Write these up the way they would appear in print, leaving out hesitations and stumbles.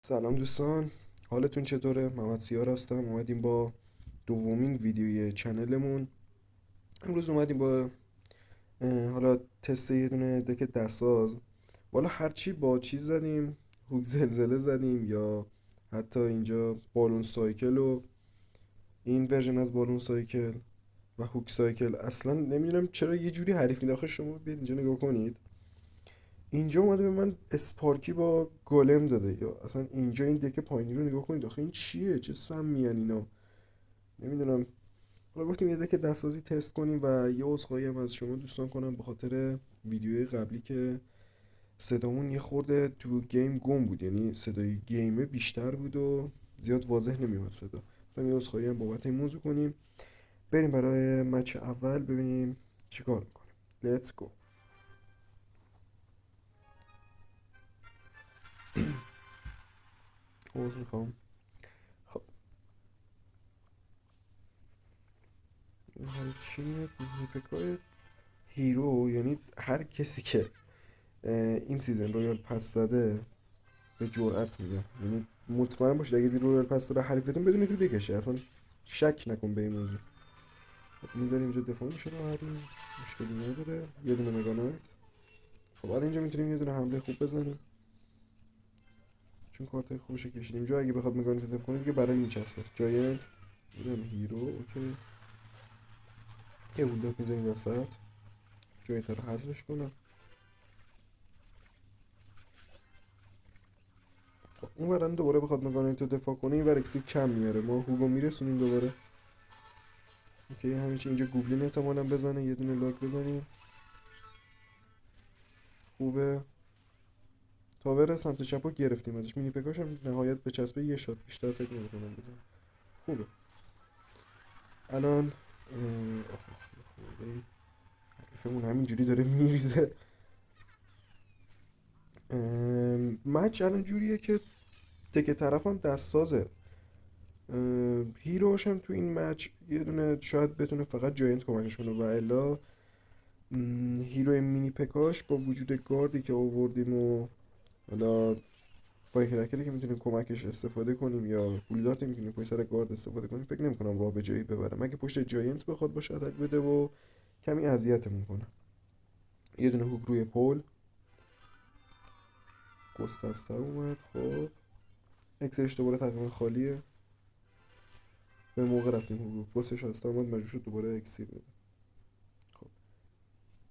سلام دوستان، حالتون چطوره؟ محمد سیار هستم. اومدیم با دومین ویدیوی چنلمون. امروز اومدیم با حالا تست یه دونه دک دستساز. والا هرچی با چیز زدیم، هوک زلزله زدیم یا حتی اینجا بالون سایکل و این ورژن از بالون سایکل و هوک سایکل. اصلا نمیدونم چرا یه جوری حریفی داخل. شما بیاد اینجا نگاه کنید. اینجا اومده به من اسپارکی با گالم داده، یا اصلا اینجا این دک پایینی رو نگاه کنید. آخه این چیه؟ چه سمیان اینا؟ نمیدونم. حالا گفتیم یه دک دستسازی تست کنیم و یه عذرخواهی هم از شما دوستان کنم به خاطر ویدیوی قبلی که صدامون یه خورده تو گیم گم بود، یعنی صدای گیمه بیشتر بود و زیاد واضح نمیومد صدا. گفتم یه عذرخواهی هم بابت این موضوع کنیم. بریم برای مچ اول ببینیم چیکار میکنیم. Let's go. عذر میخوام. خب این حالا چی میاد؟ میپکای هیرو، یعنی هر کسی که این سیزن رویال پس زده به جرئت میگم، یعنی مطمئن باشید اگه رویال پس داره حریفتون بدونی تو دکشه، اصلا شک نکن به این موضوع. خب میذاریم اینجا دفاع میشه رو هریم، مشکلی نداره. یه دونه مگانایت. خب الان اینجا میتونیم یه دونه حمله خوب بزنیم چون کارت خوبش کشیدیم. اینجا اگه بخواد مگانایت دفاع کنه دیگه برای میچسبه. جاینت میدونم هیرو اوکی. یه بولداک میذاریم وسط، جاینت رو حذفش کنم. خب اون ورن دوباره بخواد مگانایت رو دفاع کنه، این ور اکسی کم میاره، ما هوگو میرسونیم دوباره. اوکی همیشه اینجا گوبلین احتمالا بزنه، یه دونه لاک بزنیم. خوبه. تاور سمت چپ رو گرفتیم ازش. مینی پکاش هم نهایت به چسبه یه شات، بیشتر فکر نمی‌کنم بزنم. خوبه. الان آخ خوبه. حریفمون همینجوری داره میریزه. مچ الان جوریه که تک طرف هم دست سازه. هیروش هم تو این مچ یه دونه شاید بتونه فقط جاینت کمکش کنه و الا هیرو مینی پکاش با وجود گاردی که آوردیم و حالا فایکرکری که میتونیم کمکش استفاده کنیم یا بولدارتی میتونیم پشت سر گارد استفاده کنیم، فکر نمیکنم راه به جایی ببره مگه پشت جاینت بخواد باشه اتک بده و کمی اذیتمون کنه. یه دونه هوک روی پل. گستسته اومد. خب اکسرش دوباره تقریبا خالیه. به موقع رفتیم هوک پستش هسته اومد مجبور شد دوباره اکسیر بده. خب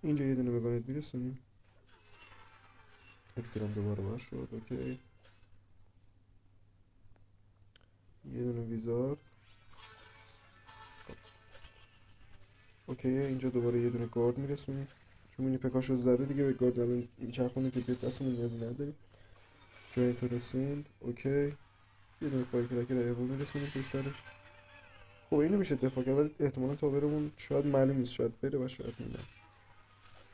اینجا یه دونه مگانت میرسونیم. اکسیرم دوباره باز شد. اوکی یه دونه ویزارد. اوکی اینجا دوباره یه دونه گارد میرسونیم چون مینی پکاش رو زده دیگه. به گارد الان چرخونه که بیاد دستمون نیازی نداریم. جاینت رو رسوند. اوکی یه دونه فایر کرکر ایوون میرسونیم پشت سرش. خب اینو میشه دفاع کرد ولی احتمالا تاورمون شاید معلوم نیست، شاید بره و شاید میدن.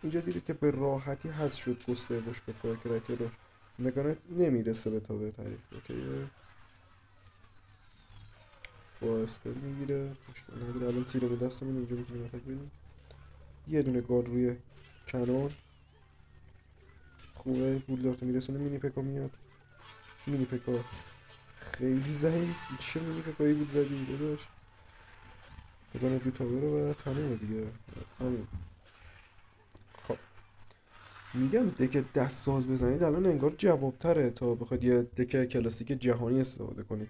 اینجا دیدید که به راحتی حذف شد گسته باش به فایر کرکر رو. مگانت نمیرسه به تاور تعریف. اوکی با اسپل میگیره مشکل نداره. الان تیر به دستمون اینجا میتونیم اتک بدیم. یه دونه گارد روی کنون. خوبه بولدارتو میرسونه. مینی پکا میاد. مینی پکا خیلی ضعیف. چه مینی پکایی بود زدی داداش؟ بگانه دو تاوره و تمومه دیگه. تموم. خب میگم دک دست ساز بزنید الان انگار جوابتره تا بخواید یه دک کلاسیک جهانی استفاده کنید.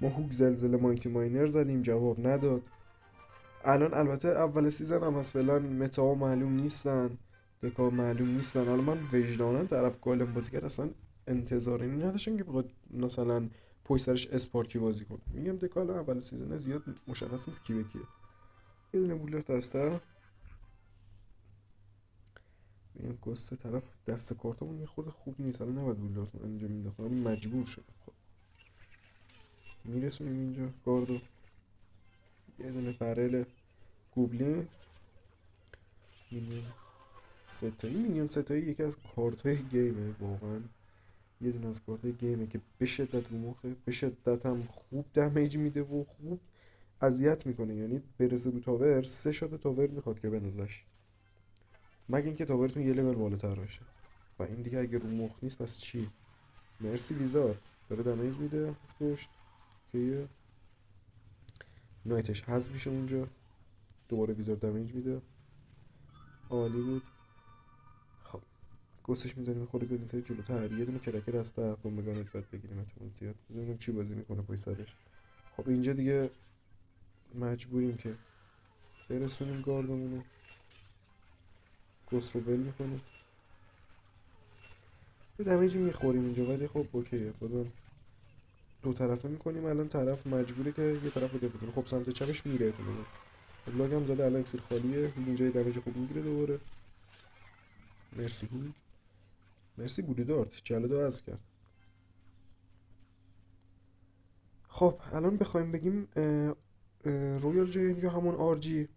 ما هوک زلزله مایتی ماینر زدیم جواب نداد. الان البته اول سیزن هم هست، فعلا متا معلوم نیستن، دکا معلوم نیستن. حالا من وجدانن طرف گالم بازی کرد اصلا انتظار اینی نداشتم که بخواد مثلا پشت سرش اسپارکی بازی کنه. میگم دکا الان اول سیزن زیاد مشخص نیست کی به کیه. یه دونه بولر هسته. این گسته طرف دست کارتمون یه خود خوب نیست، الان نباید بولر اینجا مینداختم مجبور شدم. خب میرسونیم اینجا گاردو. یه دونه برل گوبلین. مینیون ستایی. مینیون ستایی یکی از کارت های گیمه واقعا. یه دونه از کارت های گیمه که به شدت رو مخه، به شدت هم خوب دمیج میده و خوب اذیت میکنه. یعنی برسه رو تاور 3 شات تاور میخواد که بندازش، مگه اینکه تاورتون یه لول بالاتر باشه. و این دیگه اگه رو مخ نیست پس چی؟ مرسی ویزارد. داره دمیج میده از پشت. اوکیه. نایتش حذف میشه اونجا، دوباره ویزارد دمیج میده. عالی بود. خب گسش میزنیم خورده بدین سری جلوتر، یه دونه کرکر از ته با مگانت باید بگیریم احتمال زیاد. ببینیم چی بازی میکنه پشت سرش. خب اینجا دیگه مجبوریم که برسونیم گاردمونو. گس رو ول میکنیم، یه دمیجی میخوریم اینجا ولی خب اوکیه. بازم دو طرفه میکنیم. الان طرف مجبوره که یه طرف رو دفع کنه. خب سمت چپش میره احتمالاً. لاگ هم زده، الان اکسیر خالیه. اینجا یه دمیج خوب میگیره دوباره. مرسی هول. مرسی گودیدارت جلدو از کرد. خب الان بخوایم بگیم رویال جاین یا همون آرجی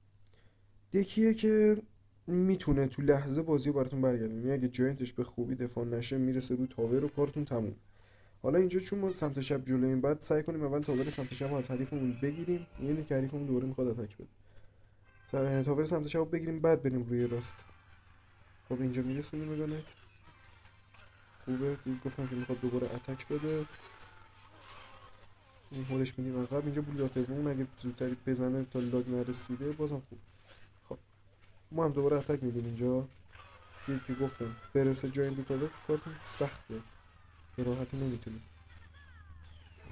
یکیه که میتونه تو لحظه بازی رو براتون برگردونه. یعنی اگه جاینتش به خوبی دفاع نشه میرسه رو تاور و کارتون تموم. حالا اینجا چون ما سمت شب جلویم بعد سعی کنیم اول تاور سمت شب رو از حریفمون بگیریم، یعنی که حریفمون دوره میخواد اتک بده. تاور سمت شب رو بگیریم بعد بریم روی راست. خب اینجا میرسونیم مگانت. خوبه دید گفتم که میخواد دوباره اتک بده. این هولش میدیم عقب. اینجا بولداتمون اگه زودتری بزنه تا لاگ نرسیده بازم خوب. خب ما هم دوباره اتک میدیم اینجا. یکی گفتم برسه جای این دوتا کارتون سخته، به راحتی نمیتونیم.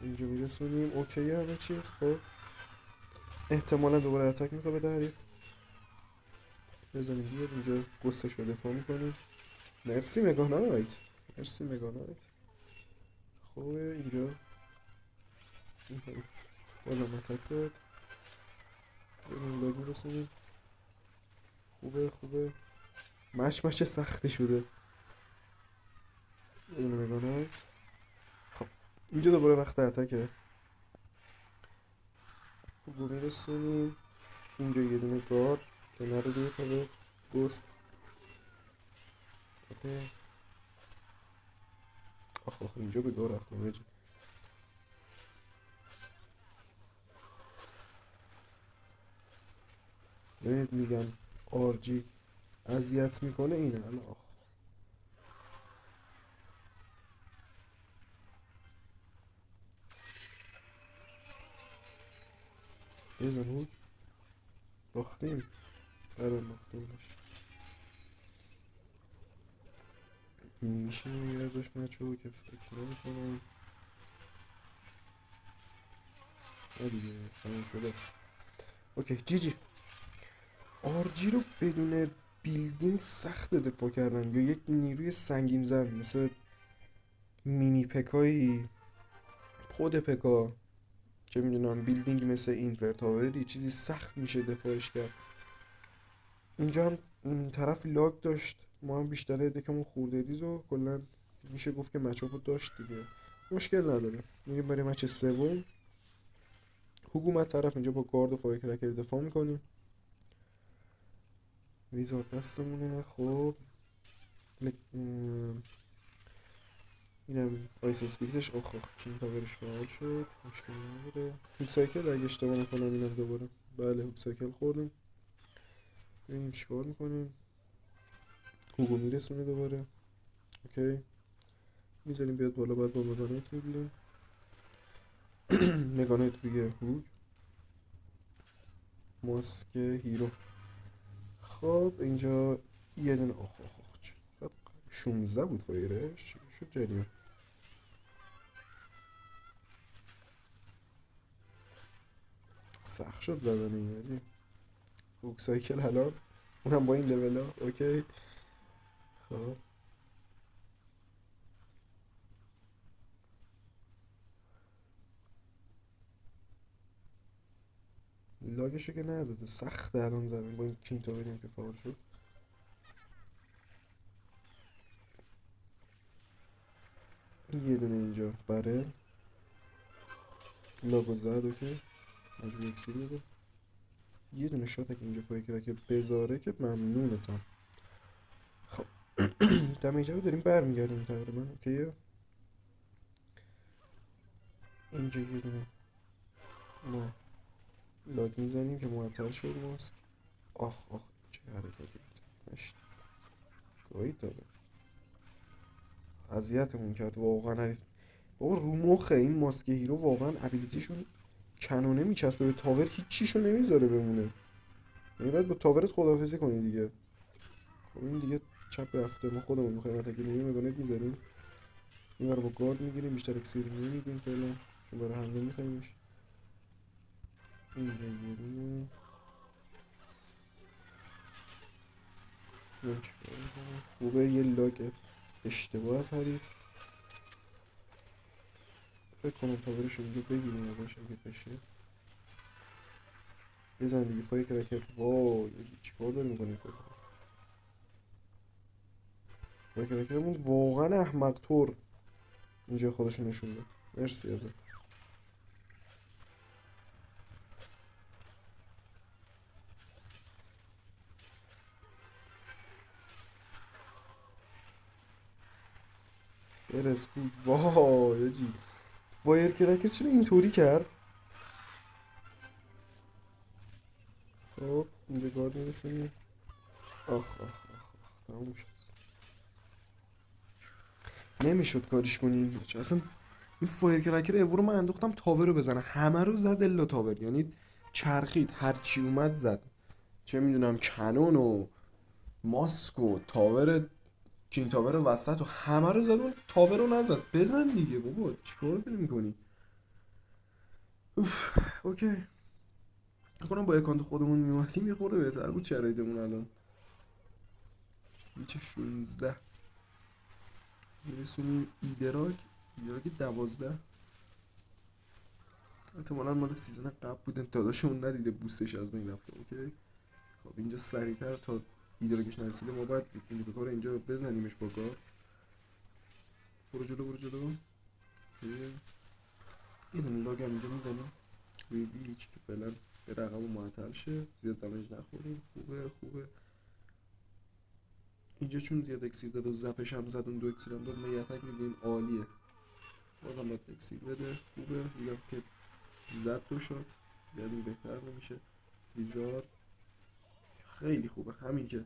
اینجا میرسونیم اوکی همه چیز. خب احتمالا دوباره اتک میخواد به حریف. بزنیم بیاد اینجا گستش رو دفاع میکنیم. مرسی مگانایت. مرسی مگانایت. خوبه اینجا این حریف بازم اتک داد. این لاگ میرسونیم. خوبه مش سختی شده. این مگانایت. خب اینجا دوباره وقت اتکه. خوب میرسونیم. اینجا یه دونه گارد که نره روی تاور گست. اوکی. آخ اینجا به گار رفتم هجی. ببینید میگم آرجی اذیت میکنه اینه الان. آخ بزن بود. باختیم. بعدم باختیم باشه. میشه یادش نچو که فکر نمیکنم. دیگه تموم شده است. اوکی جی جی. آرجی رو بدون بیلدینگ سخت دفاع کردن، یا یک نیروی سنگین زن مثل مینی پکایی، خود پکا، چه میدونم بیلدینگی مثل این ورتاوری چیزی سخت میشه دفاعش کرد. اینجا هم طرف لاگ داشت، ما هم بیشتره دکمون خورده ریز و کلا میشه گفت که مچاپو داشت دیگه. مشکل نداره میریم برای مچ سوم. حکومت طرف اینجا با گارد و فایر کرکر دفاع میکنیم. ویزارد دستمونه. خب اینم آیس اسپیریتش. آخ کین تاورش فعال شد، مشکل نداره. هوب سایکل اگه اشتباه نکنم اینم دوباره. بله هوب سایکل خوردیم. ببینیم چیکار میکنیم. هوگو میرسونه دوباره. اوکی میذاریم بیاد بالا، بعد با مگانایت میگیریم. مگانایت روی هوگ. ماسک هیرو. خب اینجا یه دونه آخ 16 بود فایرش. شد جریان سخت شد زدن این یعنی. هوگ سایکل الان اونم با این لول ها. اوکی خب لاگشو که نداده، سخته الان زدن با این کینگ تاوریم که فعال شد. یه دونه اینجا برل لاگو زد. اوکی مجبور اکسیر بده. یه دونه شات که اینجا فایر کرکر بذاره که ممنونتم. خب دمیجه رو داریم برمیگردیم تقریبا. اوکیه اینجا یه دونه ما لاگ میزنیم که معطل شد ماسک. آخ چه حرکتی بود. گاهی داره اذیتمون کرد واقعا. بابا رو مخه این ماسک هیرو، واقعا ابیلیتیشون کنونه میچسبه به تاور، هیچ چیشو نمیذاره بمونه. یعنی باید با تاورت خداحافظی کنی دیگه. خب این دیگه چپ رفته، ما خودمون میخوایم اتک نمی مگانیت میذاریم. این رو با گارد میگیریم، بیشتر اکسیر نمیدیم فعلا چون برای حمله میخوایمش. اینجا یه دونه چیکار می‌کنم؟ خوبه یه لاگ اشتباه از حریف. فکر کنم تاورشو دیگه بگیریم ازش اگه بشه. بزن دیگه فای کرکت. وای چیکار داری میکنی فکر کنم. فای کرکتمون واقعا احمق طور اینجا خودشو نشون داد. مرسی ازت. برس بود. وای آجی فایر کرکر چرا اینطوری کرد. خب اینجا گارد میرسونیم. آخ آخ آخ آخ تموم شد. نمیشد کاریش کنیم اصلا. این فایر کرکر ایورو رو من انداختم تاور رو بزنه، همه رو زد الا تاور. یعنی چرخید هرچی اومد زد. چه میدونم کنون و ماسک و تاور کینگ تاور وسط و همه رو زد، اون تاور رو نزد. بزن دیگه بابا چیکار داری میکنی. اوکی کنم با اکانت خودمون میومدیم یه خورده بهتر بود شرایطمون الان. میچه 16 میرسونیم ایدراک. ایدراک 12 احتمالا مال سیزن قبل بودن، داداشمون ندیده بوستش از بین رفته. اوکی خب اینجا سریعتر تا ایدراکش نرسیده ما باید بکار اینجا بزنیمش با گار. برو جلو برو جلو. اوکی یه دونه لاگ هم اینجا میزنیم روی ویچ که فعلا به رقم معطل شه، زیاد دمیج نخوریم. خوبه خوبه. اینجا چون زیاد اکسیر داد و زپش هم زد، اون دو اکسیر هم داد، ما یه اتک میدیم عالیه. بازم باید اکسیر بده. خوبه میگم که زد دو شد دیگه، از این بهتر نمیشه. ویزارد خیلی خوبه. همین که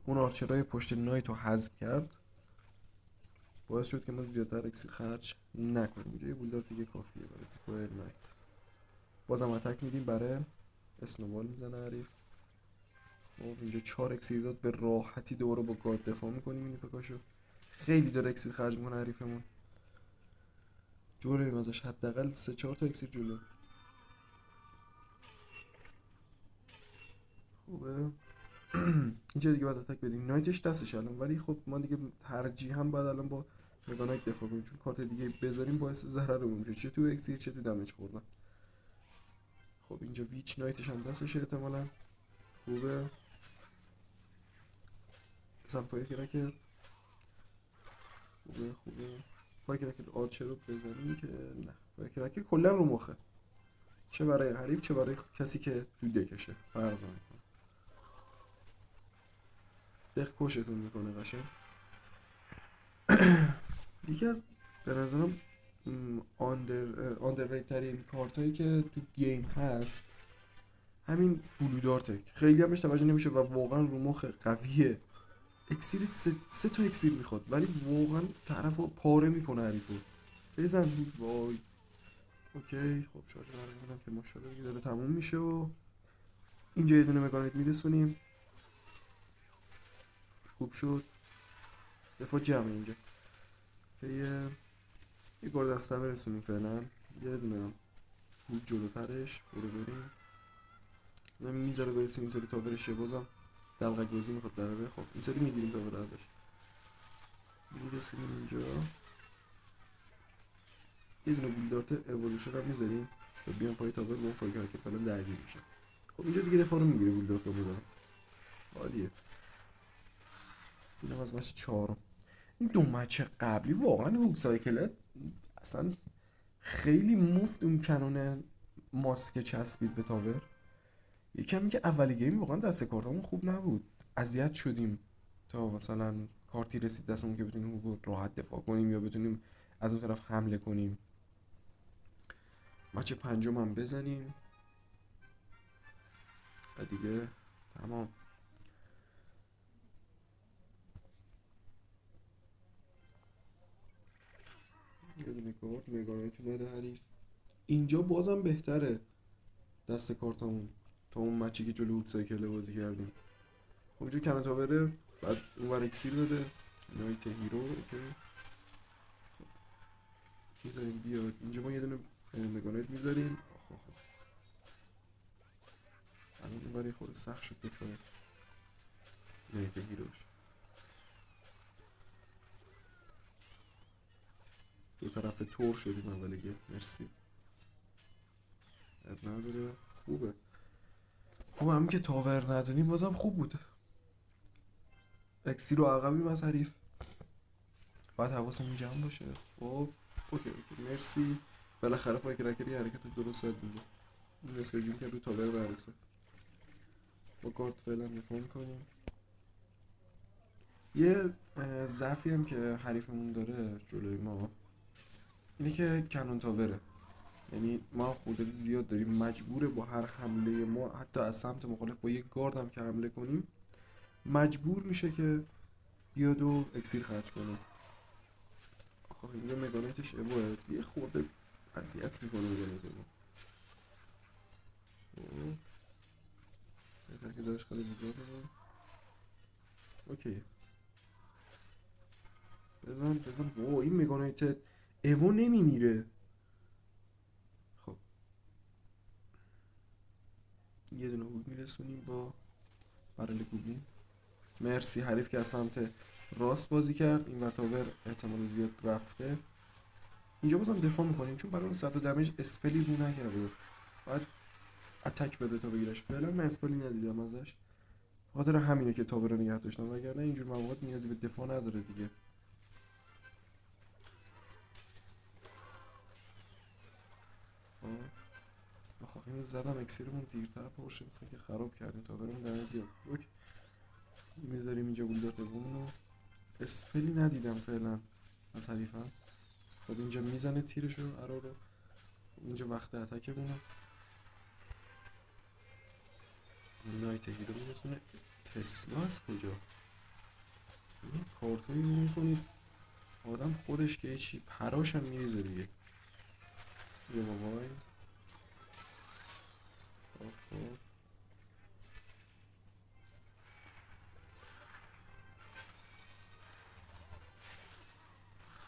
اون آرچرای پشت نایت رو حذف کرد باعث شد که ما زیادتر اکسیر خرج نکنیم. اینجا یه بولدار دیگه کافیه برای دیفایر نایت. بازم اتک میدیم برای اسنوبال میزنه حریف. خب اینجا 4 اکسیر داد، به راحتی دوباره با گارد دفاع میکنیم. این پکاشو خیلی داره اکسیر خرج میکنه حریفمون. جلویم ازش حداقل 3-4 تا اکسیر جلو. خوبه. اینجا دیگه باید اتک بدیم. نایتش دستش الان، ولی خب ما دیگه ترجیح هم باید الان با مگانایت دفاع کنیم چون کارت دیگه بذاریم باعث ضررمون میشه، چه تو اکسیر چه تو دمج خوردن. خب اینجا ویچ نایتش هم دستشه احتمالا. خوبه. بزن فایر کرکر. خوبه خوبه. فایر کرکر آرچر رو بزنیم که نه، فایر کرکر کلا رو مخه، چه برای حریف چه برای کسی که تو دکشه فرق نمیکنه. دق کشتون میکنه قشنگ. یکی از به نظرم آندرریت ترین کارت هایی که تو گیم هست همین بلودارته. خیلی همش توجه نمیشه و واقعا رو مخ قویه. اکسیر سه تا اکسیر میخواد ولی واقعا طرف رو پاره میکنه حریفو. بزن وای. اوکی خب شارژ برای میدم که ماشاءالله دیگه داره تموم میشه و اینجا یه دونه مکانیت میرسونیم. خوب شد. دفاع جمعه اینجا که یه گارد دسته برسونیم فعلا. یه دونه بود جلوترش برو بریم. میذاره برسیم این سری تاورش بازم دلغک بازی میخواد دراره. خب این سری میگیریم تاور ازش میرسونیم اینجا. یه دونه بولدارت اولوشن هم میذاریم تا بیان پای تاور با اون فاگر که فعلا درگیر میشه. خب اینجا دیگه دفاع رو میگیره بولدارت رو بزنه. عالیه. اینم از مچ چهارم. این دو مچ قبلی واقعا هوک سایکلت اصلا خیلی مفت اون کنون ماسک چسبید به تاور. یکم که اولی گیم واقعا دست کارتمون خوب نبود، اذیت شدیم تا مثلا کارتی رسید دستمون که بتونیم راحت دفاع کنیم یا بتونیم از اون طرف حمله کنیم. مچ پنجم هم بزنیم و دیگه تمام. یه دونه کارت مگانایت اومده حریف. اینجا بازم بهتره دست کارتامون تا اون مچی که جلو اود سایکل بازی کردیم. خب اینجا کنتا بره، بعد اونور اکسیر داده نایت هیرو. اوکی خب میذاریم بیاد اینجا. ما یه دونه مگانایت میذاریم. آخ الان اونور خود سخت شد دفاع نایت هیروش. دو طرف تور شدیم اول گیم. مرسی. اب نداره. خوبه. خب هم که تاور ندونیم بازم خوب بود. اکسی رو عقبیم از حریف. باید حواسمون جمع باشه. خب اوکی مرسی. بالاخره فایکرکر یه حرکت درست زد اینجا. این اسکاجون که رو تاور برسه. با کارت فعلا دفاع میکنیم. یه ضعفی هم که حریفمون داره جلوی ما اینه که کنون تاوره. یعنی ما خودت زیاد داریم مجبوره با هر حمله ما حتی از سمت مخالف با یک گارد هم که حمله کنیم مجبور میشه که بیاد و اکسیر خرج کنه. خب اینجا مگانایتش ابوه یه خورده اذیت میکنه مگانایت ابو. بهتر که دارش خیلی بزرگ بزن. اوکی بزن. واو این مگانایت ایو نمیمیره. خب یه دونه هوک میرسونیم با برل گوبلین. مرسی. حریف که از سمت راست بازی کرد. این ورتاور احتمال زیاد رفته. اینجا بازم دفاع میکنیم چون برای اون 100 دمیج اسپلی رو نکرده. باید اتک بده تا بگیرش. فعلا من اسپلی ندیدم ازش. خاطر همینه که تاور رو نگه داشتم وگرنه اینجور مواقع نیازی به دفاع نداره دیگه. آخه این زدم اکسیرمون دیرتر پر شد که خراب کردیم تاورمون در زیاد. اوکی میذاریم اینجا بولدات رو. اسپلی ندیدم فعلا از حریفم. خب اینجا میزنه تیرشو ارا رو. اینجا وقت اتکمونه. نایت هیرو میرسونه. تسلا از کجا؟ این کارتایی رو میکنید آدم خودش که چی پراش هم میریزه دیگه. یه موبایل. خب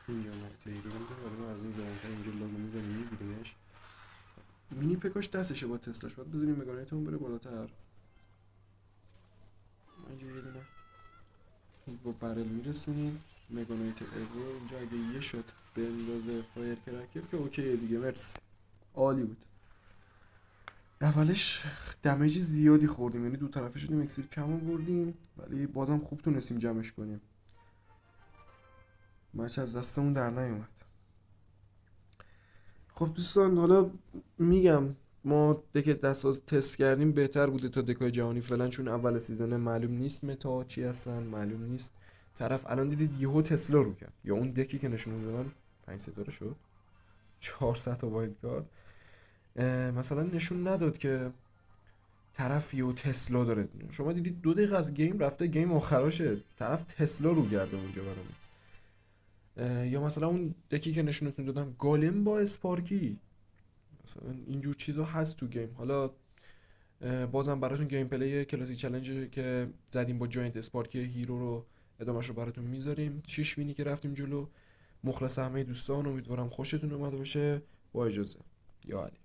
اینجا نایت هیرو رو میزنه. ولی ما از اون زرنگتر اینجا لاگو میزنیم میبیریمش. مینی پکاش دستشه با تسلاش. باید بذاریم مگانایتمون بره بالاتر. اینجا یه دونه با برل میرسونیم. مگانایت ایرو اینجا اگه یه شات بندازه فایر کرکر که اوکیه دیگه. مرسی عالی بود. اولش دمیج زیادی خوردیم یعنی دو طرفه شدیم اکسیر کم آوردیم ولی بازم خوب تونستیم جمعش کنیم. مچ از دستمون در نیومد. خب دوستان حالا میگم ما دک دستاز تست کردیم بهتر بوده تا دکای جهانی فعلا چون اول سیزن معلوم نیست متا چی هستن معلوم نیست. طرف الان دیدید یهو تسلا رو کرد یا اون دکی که نشون دادن 5 ستاره شد 400 تا وایلد کارت مثلا نشون نداد که طرف یهو تسلا داره. شما دیدید 2 دقیقه از گیم رفته گیم آخراشه طرف تسلا رو کرده اونجا برامون. یا مثلا اون دکی که نشونتون دادم گالم با اسپارکی مثلا اینجور چیزا هست تو گیم. حالا بازم براتون گیم پلی کلاسیک چالش که زدیم با جاینت اسپارکی هیرو رو ادامهش رو براتون میذاریم. 6 وینی که رفتیم جلو. مخلص همه دوستان امیدوارم خوشتون اومده باشه. با اجازه یا علی.